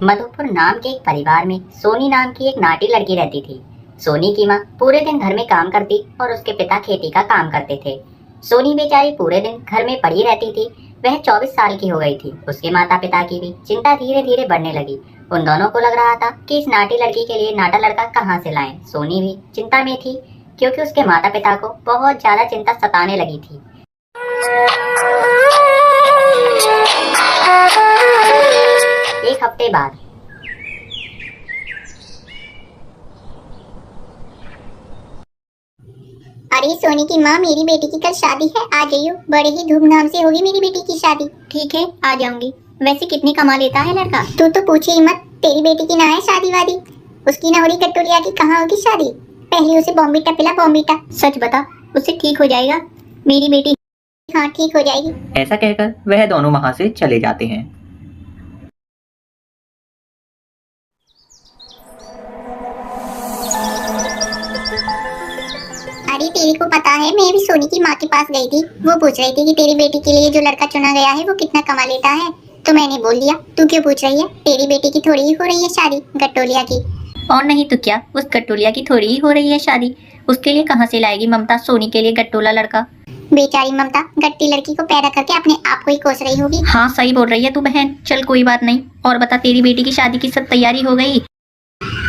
मधुपुर नाम के एक परिवार में सोनी नाम की एक नाटी लड़की रहती थी। सोनी की माँ पूरे दिन घर में काम करती और उसके पिता खेती का काम करते थे। सोनी बेचारी पूरे दिन घर में पड़ी रहती थी। वह 24 साल की हो गई थी। उसके माता पिता की भी चिंता धीरे धीरे बढ़ने लगी। उन दोनों को लग रहा था कि इस नाटी लड़की के लिए नाटा लड़का कहाँ से लाएं। सोनी भी चिंता में थी क्योंकि उसके माता पिता को बहुत ज्यादा चिंता सताने लगी थी। एक हफ्ते बाद अरे सोनी की माँ, मेरी बेटी की कल शादी है, आ जाइयो। बड़े ही धूमधाम से होगी मेरी बेटी की शादी। ठीक है, आ जाऊंगी। वैसे कितनी कमा लेता है लड़का? तू तो पूछे ही मत, तेरी बेटी की ना है शादी वादी। उसकी ना हो रही कटोरिया की, कहाँ होगी शादी। पहले उसे बॉम्बीटा पिला, बॉम्बीटा। सच बता, उससे ठीक हो जाएगा मेरी बेटी? हाँ, ठीक हो जाएगी। ऐसा कहकर वह दोनों वहां से चले जाते हैं। अरे तेरे को पता है, मैं भी सोनी की माँ के पास गई थी। वो पूछ रही थी कि तेरी बेटी के लिए जो लड़का चुना गया है वो कितना कमा लेता है। तो मैंने बोल दिया। तू क्यों पूछ रही है? तेरी बेटी की थोड़ी ही हो रही है शादी, गटोलिया की। और नहीं तो क्या, उस गट्टोलिया की थोड़ी ही हो रही है शादी। उसके लिए कहाँ से लाएगी ममता सोनी के लिए गट्टोला लड़का? बेचारी ममता गट्टी लड़की को पैदा करके अपने आप को ही कोस रही होगी। हाँ, सही बोल रही है तू बहन। चल कोई बात नहीं। और बता, तेरी बेटी की शादी की सब तैयारी हो गई?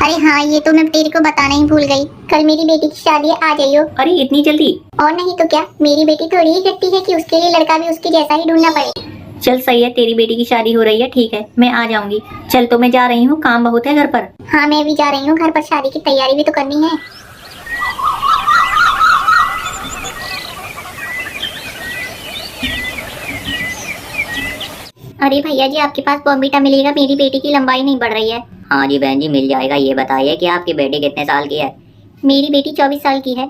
अरे हाँ, ये तो मैं तेरे को बताना ही भूल गई। कल मेरी बेटी की शादी है, आ जाइयो। अरे इतनी जल्दी? और नहीं तो क्या, मेरी बेटी थोड़ी ही गट्टी है कि उसके लिए लड़का भी उसके जैसा ही ढूंढना पड़े। चल सही है, तेरी बेटी की शादी हो रही है, ठीक है, मैं आ जाऊंगी। चल तो मैं जा रही हूँ, काम बहुत है घर पर। हाँ, मैं भी जा रही हूँ घर पर, शादी की तैयारी भी तो करनी है। अरे भैया जी, आपके पास बॉम्बीटा मिलेगा? मेरी बेटी की लंबाई नहीं बढ़ रही है। हाँ जी बहन जी, मिल जाएगा। ये बताइए कि आपकी बेटी कितने साल की है? मेरी बेटी 24 साल की है।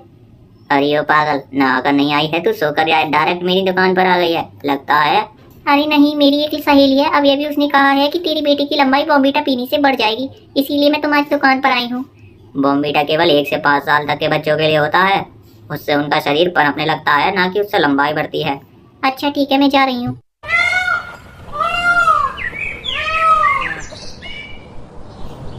अरे ओ पागल, नहाकर नहीं आई है तू, सोकर डायरेक्ट मेरी दुकान पर आ गई है लगता है। अरे नहीं, मेरी एक सहेली है, अब ये भी उसने कहा है कि तेरी बेटी की लंबाई बॉम्बीटा पीने से बढ़ जाएगी, इसीलिए मैं तुम्हारी दुकान पर आई हूँ। बॉम्बीटा केवल 1 से 5 साल तक के बच्चों के लिए होता है। उससे उनका शरीर पनपने लगता है, ना कि उससे लंबाई बढ़ती है। अच्छा ठीक है, मैं जा रही हूँ।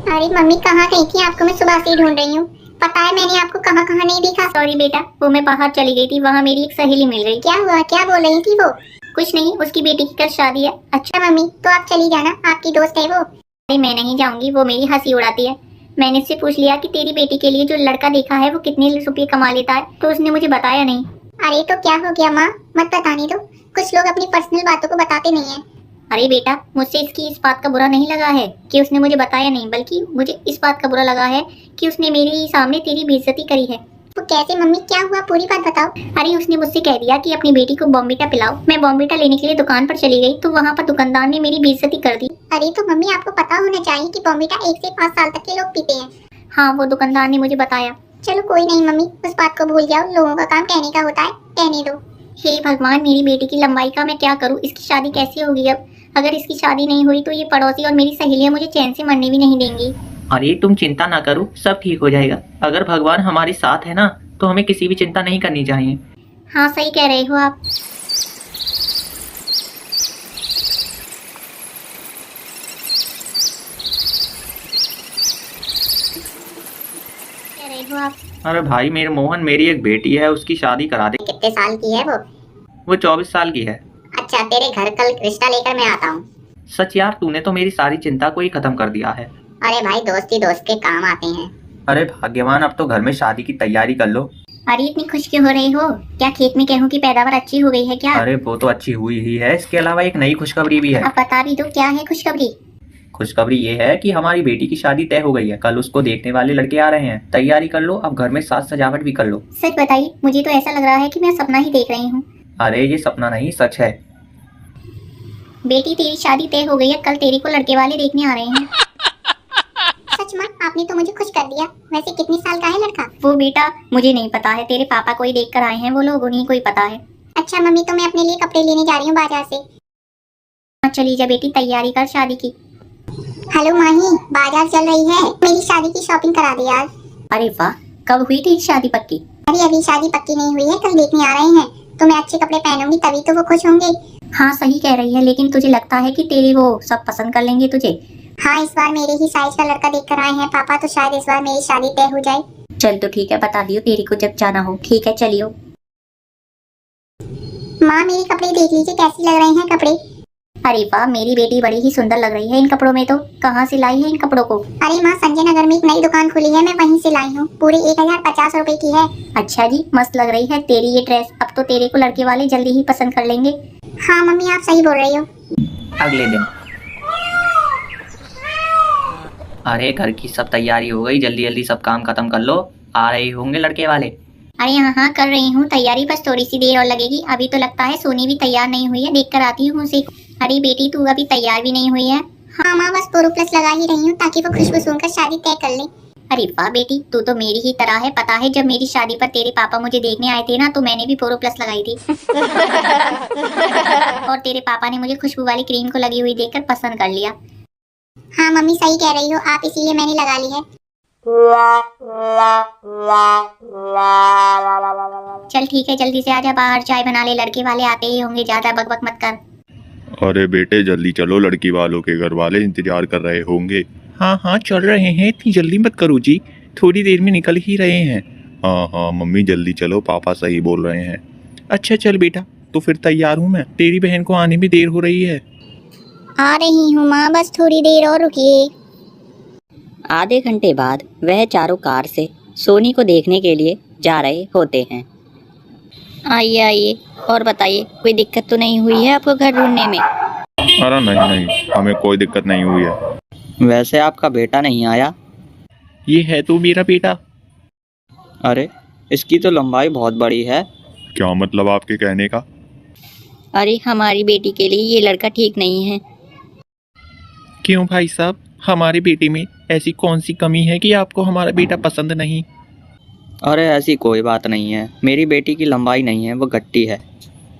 अरे मम्मी, कहाँ गई थी? आपको मैं सुबह से ही ढूंढ रही हूँ। पता है मैंने आपको कहाँ कहाँ नहीं देखा। सॉरी बेटा, वो मैं बाहर चली गई थी, वहाँ मेरी एक सहेली मिल गई। क्या हुआ? क्या बोल रही थी वो? कुछ नहीं, उसकी बेटी की कल शादी है। अच्छा मम्मी, तो आप चली जाना, आपकी दोस्त है वो। अरे मैं नहीं जाऊंगी, वो मेरी हंसी उड़ाती है। मैंने उससे पूछ लिया कि तेरी बेटी के लिए जो लड़का देखा है वो कितने रुपये कमा लेता है, तो उसने मुझे बताया नहीं। अरे तो क्या हो गया माँ, मत बताने दो। कुछ लोग अपनी पर्सनल बातों को बताते नहीं है। अरे बेटा, मुझसे इसकी इस बात का बुरा नहीं लगा है कि उसने मुझे बताया नहीं, बल्कि मुझे इस बात का बुरा लगा है कि उसने मेरे ही सामने तेरी बेइज्जती करी है। तो कैसे मम्मी, क्या हुआ? पूरी बात बताओ। अरे उसने मुझसे कह दिया कि अपनी बेटी को बॉम्बीटा पिलाओ। मैं बॉम्बीटा लेने के लिए दुकान पर चली गई तो वहाँ पर दुकानदार ने मेरी बेइज्जती कर दी। अरे तो मम्मी, आपको पता होना चाहिए कि बॉम्बीटा 1 से 5 साल तक के लोग पीते हैं। हाँ, वो दुकानदार ने मुझे बताया। चलो कोई नहीं मम्मी, उस बात को भूल जाओ। लोगों का काम कहने का होता है, कहने दो। हे भगवान, मेरी बेटी की लंबाई का मैं क्या करूँ? इसकी शादी कैसे होगी अब? अगर इसकी शादी नहीं हुई तो ये पड़ोसी और मेरी सहेलियां मुझे चैन से मरने भी नहीं देंगी। अरे तुम चिंता ना करो, सब ठीक हो जाएगा। अगर भगवान हमारे साथ है ना, तो हमें किसी भी चिंता नहीं करनी चाहिए। हाँ, सही कह रहे हो आप। कह रहे हो आप। अरे भाई मेरे मोहन, मेरी एक बेटी है, उसकी शादी करा दे। कितने साल की है वो? वो 24 साल की है। अच्छा, तेरे घर कल रिश्ता लेकर मैं आता हूँ। सच यार, तूने तो मेरी सारी चिंता को ही खत्म कर दिया है। अरे भाई, दोस्ती दोस्त के काम आते हैं। अरे भाग्यवान, अब तो घर में शादी की तैयारी कर लो। अरे इतनी खुश क्यों हो रही हो? क्या खेत में गेहूं की पैदावार अच्छी हो गई है क्या? अरे वो तो अच्छी हुई ही है, इसके अलावा एक नई खुशखबरी भी है। अब बता भी दो, क्या है खुशखबरी? खुशखबरी ये है कि हमारी बेटी की शादी तय हो गई है। कल उसको देखने वाले लड़के आ रहे हैं। तैयारी कर लो, अब घर में साज सजावट भी कर लो। सच बताइए, मुझे तो ऐसा लग रहा है कि मैं सपना ही देख रही हूँ। अरे ये सपना नहीं, सच है। बेटी, तेरी शादी तय हो गई है, कल तेरी को लड़के वाले देखने आ रहे हैं। सच माँ, आपने तो मुझे खुश कर दिया। वैसे कितने साल का है लड़का? वो बेटा मुझे नहीं पता है, तेरे पापा को ही देख कर आए हैं वो लोग, उन्हीं को ही पता है। अच्छा मम्मी, तो मैं अपने लिए कपड़े लेने जा रही हूँ बाजार से। हाँ, चली जा बेटी, तैयारी कर शादी की। हेलो माही, बाजार चल रही है, मेरी शादी की शॉपिंग करा दे यार। अरे वाह, कब हुई थी शादी पक्की? अरे अभी शादी पक्की नहीं हुई है, कल देखने आ रहे हैं। तो मैं अच्छे कपड़े पहनूंगी तभी तो वो खुश होंगे। हाँ सही कह रही है, लेकिन तुझे लगता है कि तेरी वो सब पसंद कर लेंगे तुझे? हाँ, इस बार मेरे ही साइज का लड़का देख कर आए हैं पापा, तो शायद इस बार मेरी शादी तय हो जाए। चल तो ठीक है, बता दियो तेरी को जब जाना हो। ठीक है चलियो। माँ, मेरे कपड़े देख लीजिए कैसे लग रहे हैं कपड़े। अरे वाह, मेरी बेटी बड़ी ही सुंदर लग रही है इन कपड़ों में। तो कहाँ से लाई है इन कपड़ों को? अरे माँ, संजय नगर में एक नई दुकान खुली है, मैं वहीं से लाई हूँ। पूरे 1050 रुपए की है। अच्छा जी, मस्त लग रही है तेरी ये ड्रेस। अब तो तेरे को लड़के वाले जल्दी ही पसंद कर लेंगे। हाँ मम्मी, आप सही बोल रही हो। अगले दिन अरे घर की सब तैयारी हो गई, जल्दी जल्दी सब काम खत्म कर लो, आ रहे होंगे लड़के वाले। अरे हाँ हाँ, कर रही हूँ तैयारी, बस थोड़ी सी देर और लगेगी। अभी तो लगता है सोनी भी तैयार नहीं हुई है, देख कर आती हूँ उसे। अरे बेटी, तू अभी तैयार भी नहीं हुई है? हाँ माँ, बस बोरोप्लस लगा ही रही हूँ ताकि वो खुशबू सूंघकर शादी तय कर ले। अरे वाह बेटी, तू तो मेरी ही तरह है। पता है जब मेरी शादी पर तेरे पापा मुझे देखने आए थे ना, तो मैंने भी बोरोप्लस लगाई थी। और तेरे पापा ने मुझे खुशबू वाली क्रीम को लगी हुई देखकर पसंद कर लिया। हाँ मम्मी, सही कह रही हो आप, इसीलिए मैंने लगा ली है। चल ठीक है, जल्दी से आजा, बाहर चाय बना ले, लड़के वाले आते ही होंगे, ज्यादा बकबक मत कर। अरे बेटे जल्दी चलो, लड़की वालों के घर वाले इंतजार कर रहे होंगे। हाँ हाँ चल रहे हैं, इतनी जल्दी मत करो जी, थोड़ी देर में निकल ही रहे हैं। हाँ हाँ मम्मी जल्दी चलो, पापा सही बोल रहे हैं। अच्छा चल बेटा, तो फिर तैयार हूँ मैं, तेरी बहन को आने में देर हो रही है। आ रही हूँ माँ, बस थोड़ी देर और रुकिए। आधे घंटे बाद वह चारों कार से सोनी को देखने के लिए जा रहे होते हैं। आइए आइए, और बताइए, कोई दिक्कत तो नहीं हुई है आपको घर ढूंढने में? अरे नहीं नहीं, हमें कोई दिक्कत नहीं हुई है। वैसे आपका बेटा नहीं आया? ये है तो मेरा बेटा। अरे इसकी तो लंबाई बहुत बड़ी है। क्या मतलब आपके कहने का? अरे हमारी बेटी के लिए ये लड़का ठीक नहीं है। क्यों भाई साहब, हमारे बेटे में ऐसी कौन सी कमी है कि आपको हमारा बेटा पसंद नहीं? अरे ऐसी कोई बात नहीं है, मेरी बेटी की लंबाई नहीं है, वो गट्टी है।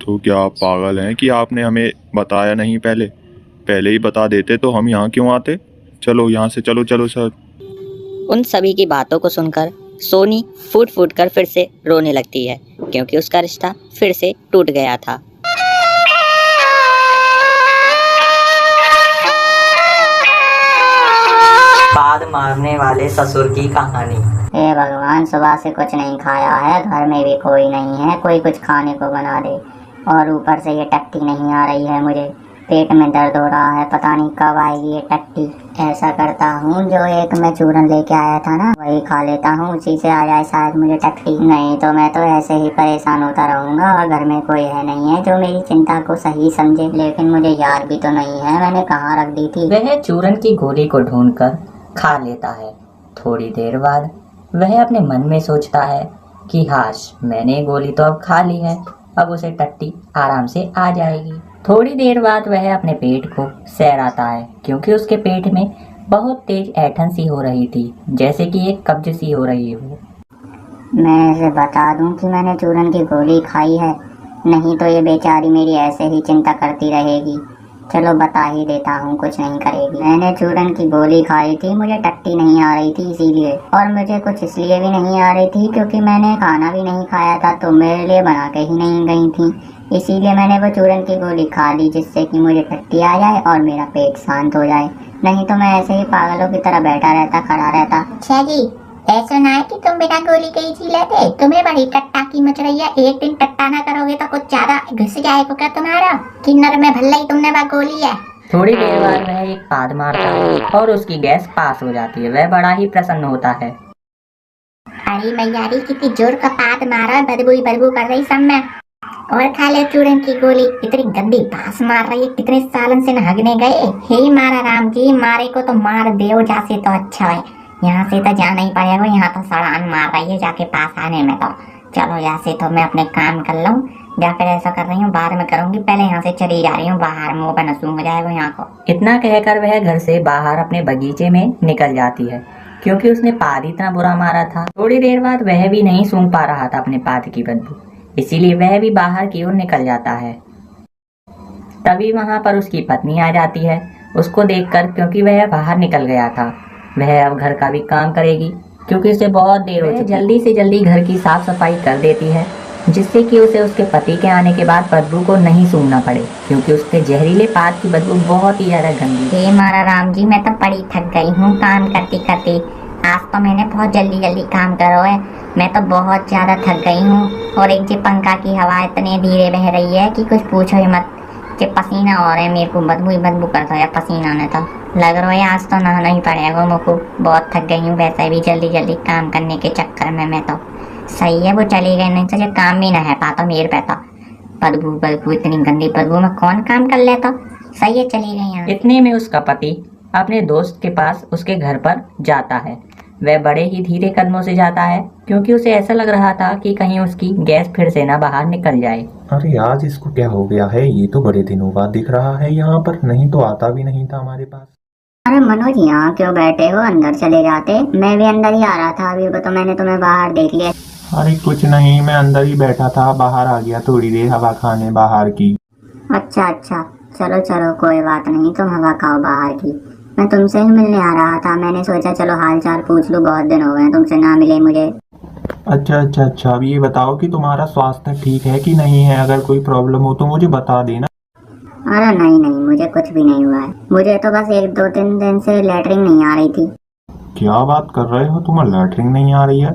तो क्या आप पागल हैं कि आपने हमें बताया नहीं? पहले ही बता देते तो हम यहाँ क्यों आते? चलो यहाँ से, चलो चलो सर। उन सभी की बातों को सुनकर सोनी फूट फूट कर फिर से रोने लगती है, क्योंकि उसका रिश्ता फिर से टूट गया था। पाद मारने वाले ससुर की कहानी। हे भगवान, सुबह से कुछ नहीं खाया है, घर में भी कोई नहीं है, कोई कुछ खाने को बना दे। और ऊपर से ये टट्टी नहीं आ रही है, मुझे पेट में दर्द हो रहा है, पता नहीं कब आएगी ये टट्टी। ऐसा करता हूँ, जो एक मैं चूरन लेके आया था ना, वही खा लेता हूँ, उसी से आ जाए शायद मुझे टट्टी। नहीं तो मैं तो ऐसे ही परेशान होता रहूँगा, और घर में कोई है नहीं है जो मेरी चिंता को सही समझे। लेकिन मुझे याद भी तो नहीं है मैंने कहाँ रख दी थी। वह चूरन की गोली को ढूंढकर खा लेता है। थोड़ी देर बाद वह अपने मन में सोचता है कि हाश, मैंने गोली तो अब खा ली है, अब उसे टट्टी आराम से आ जाएगी। थोड़ी देर बाद वह अपने पेट को सहराता है, क्योंकि उसके पेट में बहुत तेज ऐंठन सी हो रही थी, जैसे कि एक कब्ज सी हो रही हो। मैं इसे बता दूं कि मैंने चूरन की गोली खाई है, नहीं तो ये बेचारी मेरी ऐसे ही चिंता करती रहेगी। चलो बता ही देता हूँ, कुछ नहीं करेगी। मैंने चूरन की गोली खाई थी, मुझे टट्टी नहीं आ रही थी इसीलिए, और मुझे कुछ इसलिए भी नहीं आ रही थी क्योंकि मैंने खाना भी नहीं खाया था, तो मेरे लिए बना के ही नहीं गई थी, इसीलिए मैंने वो चूरन की गोली खा ली, जिससे कि मुझे टट्टी आ जाए और मेरा पेट शांत हो जाए। नहीं तो मैं ऐसे ही पागलों की तरह बैठा रहता, खड़ा रहता। अच्छा जी, ऐसा ना है कि तुम बिना गोली के ही जी लेते, तुम्हें बड़ी टट्टा की मच रही है। एक दिन टट्टा ना करोगे तो कुछ ज्यादा घुस जाएगा क्या तुम्हारा? किन्नर में भल्ला ही तुमने वह गोली है। थोड़ी देर बाद वह एक पाद मारता है और उसकी गैस पास हो जाती है। वह बड़ा ही प्रसन्न होता है। अरे मैयारी, कितनी जोर का पाद मारा, बदबू ही बदबू कर रही सब में। और खा ले चूरन की गोली, इतनी गंदी बास मार रही है, कितने सालन से नहागने गए। हे मारा राम जी, मारे को तो मार देव जासे तो अच्छा है, यहाँ से तो जाना ही पड़ेगा, यहाँ तो सड़ान मार रही है जाके पास आने में। तो चलो यहाँ से तो मैं अपने काम कर लूँ, या फिर ऐसा कर रही हूँ बाद में करूँगी, पहले यहाँ से चली जा रही हूँ बाहर, मुँह पर नसूं हो जाएगा यहाँ को। इतना कहकर वह घर से बाहर अपने बगीचे में निकल जाती है, क्योंकि उसने पाद इतना बुरा मारा था। थोड़ी देर बाद वह भी नहीं सूंघ पा रहा था अपने पाद की बदबू, इसीलिए वह भी बाहर की ओर निकल जाता है। तभी वहां पर उसकी पत्नी आ जाती है उसको देखकर, क्योंकि वह बाहर निकल गया था। वह अब घर का भी काम करेगी, क्योंकि उसे बहुत देर हो चुकी है। जल्दी से जल्दी घर की साफ सफाई कर देती है जिससे कि उसे उसके पति के आने के बाद बदबू को नहीं सूंघना पड़े, क्योंकि उसके जहरीले पाद की बदबू बहुत ही ज्यादा गंदी थी। हे मारा राम जी, मैं तो बड़ी थक गई हूँ काम करते करते। आज तो मैंने बहुत जल्दी जल्दी काम करो है। मैं तो बहुत ज्यादा थक गई हूँ। और एक जी पंखा की हवा इतने धीरे बह रही है कि कुछ पूछो ही मत। जे पसीना हो रहा है मेरे को, बदबू ही बदबू करता है पसीना ने। तो लग रहा है आज तो नहाना ही पड़ेगा मुझको। बहुत थक गई हूँ वैसे भी जल्दी जल्दी काम करने के चक्कर में। मैं तो सही है वो चली गई, नहीं तो जो काम भी ना है पाता मेरे पे तो। बदबू बदबू इतनी गंदी बदबू में कौन काम कर लेता। सही है चली गई यहाँ। इतने में उसका पति अपने दोस्त के पास उसके घर पर जाता है। वह बड़े ही धीरे कदमों से जाता है, क्योंकि उसे ऐसा लग रहा था कि कहीं उसकी गैस फिर से ना बाहर निकल जाए। अरे आज इसको क्या हो गया है, ये तो बड़े दिनों बाद दिख रहा है यहाँ पर, नहीं तो आता भी नहीं था हमारे पास। अरे मनोज यहाँ क्यों बैठे हो, अंदर चले जाते। मैं भी अंदर ही आ रहा था अभी, तो मैंने तुम्हें बाहर देख लिया। अरे कुछ नहीं, मैं अंदर ही बैठा था, बाहर आ गया थोड़ी देर हवा खाने बाहर की। अच्छा अच्छा, चलो चलो कोई बात नहीं, तुम हवा खाओ बाहर की। मैं तुमसे ही मिलने आ रहा था, मैंने सोचा चलो हाल चाल पूछ लूँ, बहुत दिन हो गए तुमसे ना मिले मुझे। अच्छा, अब ये बताओ कि तुम्हारा स्वास्थ्य ठीक है कि नहीं है, अगर कोई प्रॉब्लम हो तो मुझे बता देना। अरे नहीं नहीं, मुझे कुछ भी नहीं हुआ है। मुझे तो बस 1-2-3 दिन से लैटरिन नहीं आ रही थी। क्या बात कर रहे हो, तुम्हें लैटरिन नहीं आ रही है?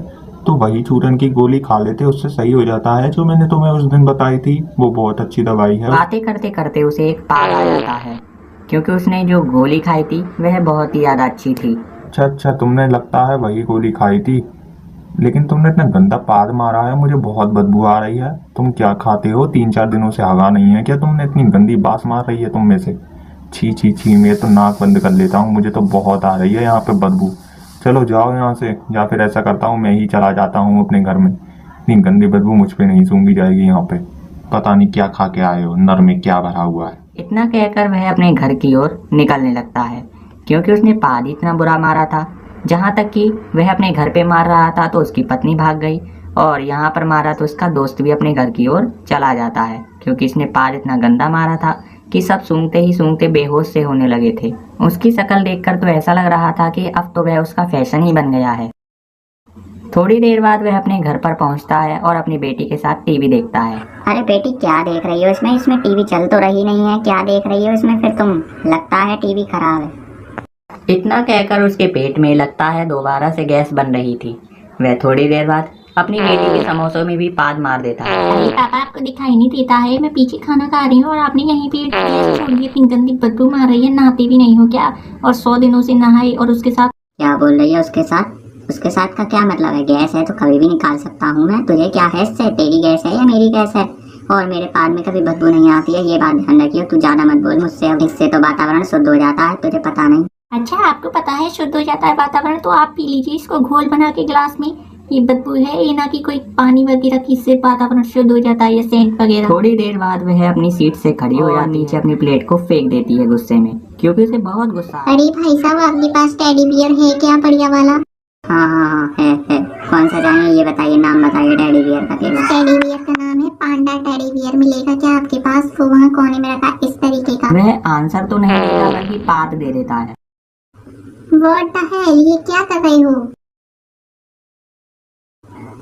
तो वही चूरन की गोली खा लेते, उससे सही हो जाता है, जो मैंने तुम्हें उस दिन बताई थी। वो बहुत अच्छी दवाई है। बातें करते करते उसे एक पाद आ जाता है, क्योंकि उसने जो गोली खाई थी वह बहुत ही ज्यादा अच्छी थी। अच्छा, तुमने लगता है वही गोली खाई थी, लेकिन तुमने इतना गंदा पाद मारा है, मुझे बहुत बदबू आ रही है। तुम क्या खाते हो, 3-4 दिनों से हवा नहीं है क्या? तुमने इतनी गंदी बास मार रही है तुम में से। छी छी छी, मैं तो नाक बंद कर लेता हूँ, मुझे तो बहुत आ रही है यहाँ पे बदबू। चलो जाओ यहाँ से, या फिर ऐसा करता हूँ मैं ही चला जाता हूँ अपने घर में। इतनी गंदी बदबू मुझ पे नहीं सूंघी जाएगी यहाँ पे। पता नहीं क्या खा के आए हो, नर में क्या भरा हुआ है। इतना कहकर वह अपने घर की ओर निकलने लगता है, क्योंकि उसने पाद इतना बुरा मारा था। जहाँ तक कि वह अपने घर पे मार रहा था तो उसकी पत्नी भाग गई, और यहाँ पर मारा तो उसका दोस्त भी अपने घर की ओर चला जाता है, क्योंकि इसने पाद इतना गंदा मारा था कि सब सूंघते ही सूंघते बेहोश से होने लगे थे। उसकी शक्ल देखकर तो ऐसा लग रहा था कि अब तो वह उसका फैशन ही बन गया है। थोड़ी देर बाद वह अपने घर पर पहुंचता है और अपनी बेटी के साथ टीवी देखता है। अरे बेटी क्या देख रही हो इसमें? इसमें टीवी चल तो रही नहीं है, क्या देख रही हो इसमें फिर तुम? लगता है टीवी खराब है। इतना कहकर उसके पेट में लगता है दोबारा से गैस बन रही थी। वह थोड़ी देर बाद अपनी बेटी के समोसों में भी पाद मार देता है। अरे पापा, आपको दिखाई नहीं देता है? मैं पीछे खाना खा रही हूँ और आपने यहीं पे गैस छोड़ दी। इतनी गंदी बदबू मार रही है, नहाती भी नहीं हो क्या? और 100 दिनों से नहाई, और उसके साथ क्या बोल रही है उसके साथ? उसके साथ का क्या मतलब है? गैस है तो कभी भी निकाल सकता हूँ मैं। तुझे क्या है इससे? तेरी गैस है या मेरी गैस है? और मेरे पाद में कभी बदबू नहीं आती है, ये बात ध्यान रखियो। तू ज्यादा मत बोल मुझसे, अब इससे तो वातावरण शुद्ध हो जाता है, तुझे पता नहीं। अच्छा, आपको पता है शुद्ध हो जाता है वातावरण? तो आप पी लीजिए इसको घोल बना के गिलास में। ये बदबू है, ये ना कि कोई पानी वगैरह की, इससे वातावरण शुद्ध हो जाता है, या सेंट वगैरह। थोड़ी देर बाद वह अपनी सीट से खड़ी हो जाती नीचे अपनी प्लेट को फेंक देती है गुस्से में, क्योंकि उसे बहुत गुस्सा आता है। अरे भाई साहब, आपके पास टेडी बियर है क्या, बढ़िया वाला? हाँ है। कौन सा चाहिए ये बताइए, नाम बताइए टेडी बियर का। टेडी बियर का नाम है पांडा टेडी बियर। मिलेगा क्या आपके पास? वो वहाँ कोने में रखा इस तरीके का। वह आंसर तो नहीं देता बल्कि पाद दे देता है। व्हाट द हेल, ये क्या कर रही हो?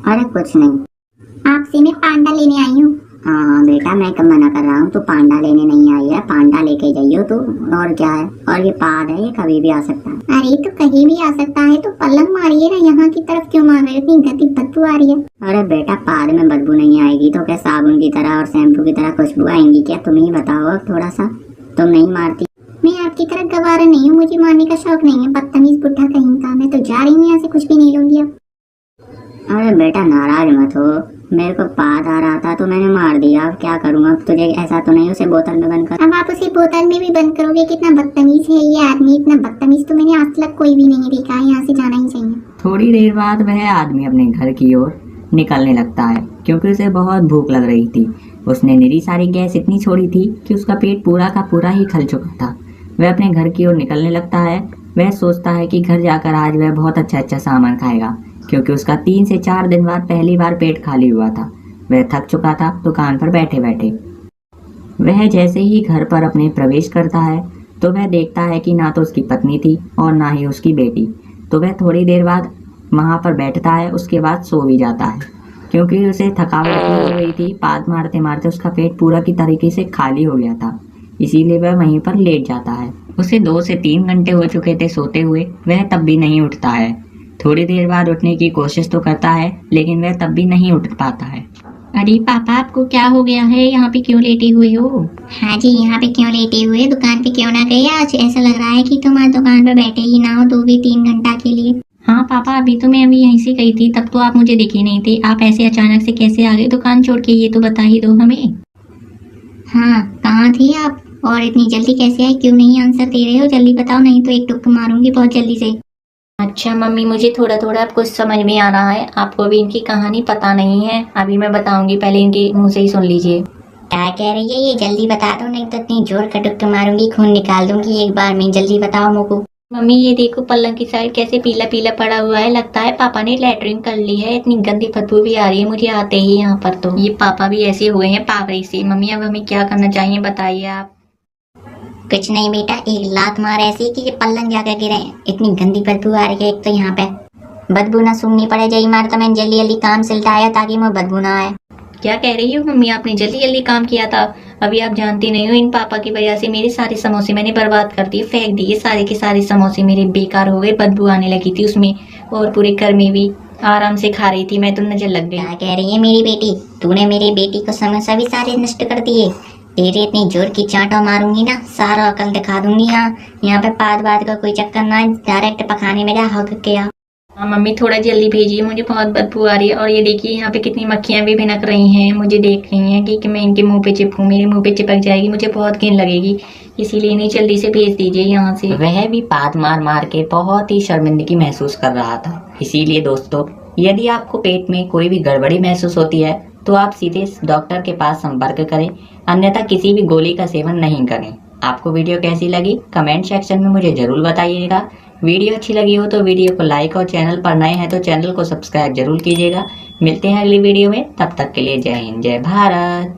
अरे कुछ नहीं। आपसे मैं पांडा लेने आई हूँ। हाँ बेटा, मैं कब मना कर रहा हूँ, तू पांडा लेने नहीं आई है। पांडा लेके जाइयो तू, और क्या है। और ये पाद है, ये कभी भी आ सकता है। अरे तो कहीं भी आ सकता है, तो पलंग मारिए ना, यहाँ की तरफ क्यों मार रहे हो? इतनी गंदी बदबू आ रही है। अरे बेटा, पाद में बदबू नहीं आएगी तो क्या साबुन की तरह और शैम्पू की तरह खुशबू आएंगी क्या? तुम ही बताओ अब थोड़ा सा। तुम नहीं मारती। मैं आपकी तरह गवारा नहीं हूँ, मुझे मारने का शौक नहीं है। बदतमीज बुढ़ा कहीं का। मैं तो जा रही हूँ यहाँ से, कुछ भी नहीं लूंगी अब। अरे बेटा नाराज मत हो, मेरे को पाद आ रहा था तो मैंने मार दिया, अब क्या करूँगा। तुझे ऐसा तो नहीं उसे बोतल में बंद कर? अब आप उसे बोतल में भी बंद करोगे? कितना बदतमीज है ये आदमी। इतना बदतमीज तो मैंने आज तक कोई भी नहीं देखा है। यहाँ से जाना ही चाहिए। थोड़ी देर बाद वह आदमी अपने घर की ओर निकलने लगता है, क्योंकि उसे बहुत भूख लग रही थी। उसने निरी सारी गैस इतनी छोड़ी थी कि उसका पेट पूरा का पूरा ही खल चुका था। वह अपने घर की ओर निकलने लगता है। वह सोचता है कि घर जाकर आज वह बहुत अच्छा सामान खाएगा, क्योंकि उसका 3 से 4 दिन बाद पहली बार पेट खाली हुआ था। वह थक चुका था दुकान पर बैठे बैठे। वह जैसे ही घर पर अपने प्रवेश करता है तो वह देखता है कि ना तो उसकी पत्नी थी और ना ही उसकी बेटी। तो वह थोड़ी देर बाद वहाँ पर बैठता है, उसके बाद सो भी जाता है, क्योंकि उसे थकावट इतनी हो गई थी, पाद मारते मारते उसका पेट पूरा की तरीके से खाली हो गया था। इसीलिए वह वहीं पर लेट जाता है। उसे 2 से 3 घंटे हो चुके थे सोते हुए, वह तब भी नहीं उठता है। थोड़ी देर बाद उठने की कोशिश तो करता है, लेकिन वह तब भी नहीं उठ पाता है। अरे पापा, आपको क्या हो गया है? यहाँ पे क्यों लेटे हुए हो? हाँ जी, यहाँ पे क्यों लेटे हुए? दुकान पे क्यों ना गए आज? ऐसा लग रहा है कि तुम आज दुकान पे बैठे ही ना हो 2 भी 3 घंटा के लिए। हाँ पापा, अभी तो मैं यहीं से गई थी, तब तो आप मुझे दिखे नहीं थे। आप ऐसे अचानक से कैसे आ गए दुकान छोड़ के, ये तो बता ही दो हमें। हाँ, कहाँ थी आप? और इतनी जल्दी कैसे आए? क्यों नहीं आंसर दे रहे हो? जल्दी बताओ, नहीं तो एक टुक मारूंगी बहुत जल्दी से। अच्छा मम्मी, मुझे थोड़ा थोड़ा अब कुछ समझ में आ रहा है। आपको अभी इनकी कहानी पता नहीं है, अभी मैं बताऊंगी, पहले इनके मुंह से ही सुन लीजिए। क्या कह रही है ये? जल्दी बता दो, नहीं तो इतनी जोर का टुक मारूंगी, खून निकाल दूंगी एक बार में। जल्दी बताओ मुझको। मम्मी ये देखो, पलंग की साइड कैसे पीला पीला पड़ा हुआ है, लगता है पापा ने लैट्रिन कर ली है। इतनी गंदी बदबू भी आ रही है मुझे आते ही यहाँ पर। तो ये पापा भी ऐसे हुए हैं पागड़ी से। मम्मी अब हमें क्या करना चाहिए, बताइए आप। कुछ नहीं बेटा, एक लात मार ऐसी कि ये पलंग जाकर गिरे। इतनी गंदी बदबू आ रही है एक तो यहाँ पे। बदबू ना सूंघनी पड़े, जई मार तो मैंने जल्दी जल्दी काम सिलटाया ताकि मुझे बदबू ना आए। क्या कह रही हो मम्मी, आपने जल्दी जल्दी काम किया था? अभी आप जानती नहीं हो, इन पापा की वजह से मेरे सारे समोसे मैंने बर्बाद कर दिए, फेंक दिए। सारे के सारे समोसे मेरे बेकार हो गए, बदबू आने लगी थी उसमें, और पूरे घर में भी। आराम से खा रही थी मैं तो नजर लग गई। क्या कह रही है मेरी बेटी? तूने मेरी बेटी को समोसा भी सारे नष्ट कर दिए। तेरे इतनी जोर की चांटा मारूंगी ना, सारा अकल दिखा दूंगी। यहाँ पे पाद का कोई चक्कर ना, डायरेक्ट पखाने में जा हक के आ। हाँ मम्मी, थोड़ा जल्दी भेजिए, मुझे बहुत बदबू आ रही है। और ये देखिए यहाँ पे कितनी मक्खियां भी भिनक रही हैं, मुझे देख रही हैं कि मैं इनके मुंह पे चिपकूं, मेरे मुंह पे चिपक जाएगी, मुझे बहुत घिन लगेगी। इसीलिए इन्हें जल्दी से भेज दीजिए यहाँ से। वह भी पाद मार मार के बहुत ही शर्मिंदगी महसूस कर रहा था। इसीलिए दोस्तों, यदि आपको पेट में कोई भी गड़बड़ी महसूस होती है तो आप सीधे डॉक्टर के पास संपर्क करें, अन्यथा किसी भी गोली का सेवन नहीं करें। आपको वीडियो कैसी लगी कमेंट सेक्शन में मुझे जरूर बताइएगा। वीडियो अच्छी लगी हो तो वीडियो को लाइक और चैनल पर नए हैं तो चैनल को सब्सक्राइब जरूर कीजिएगा। मिलते हैं अगली वीडियो में, तब तक के लिए जय हिंद जय भारत।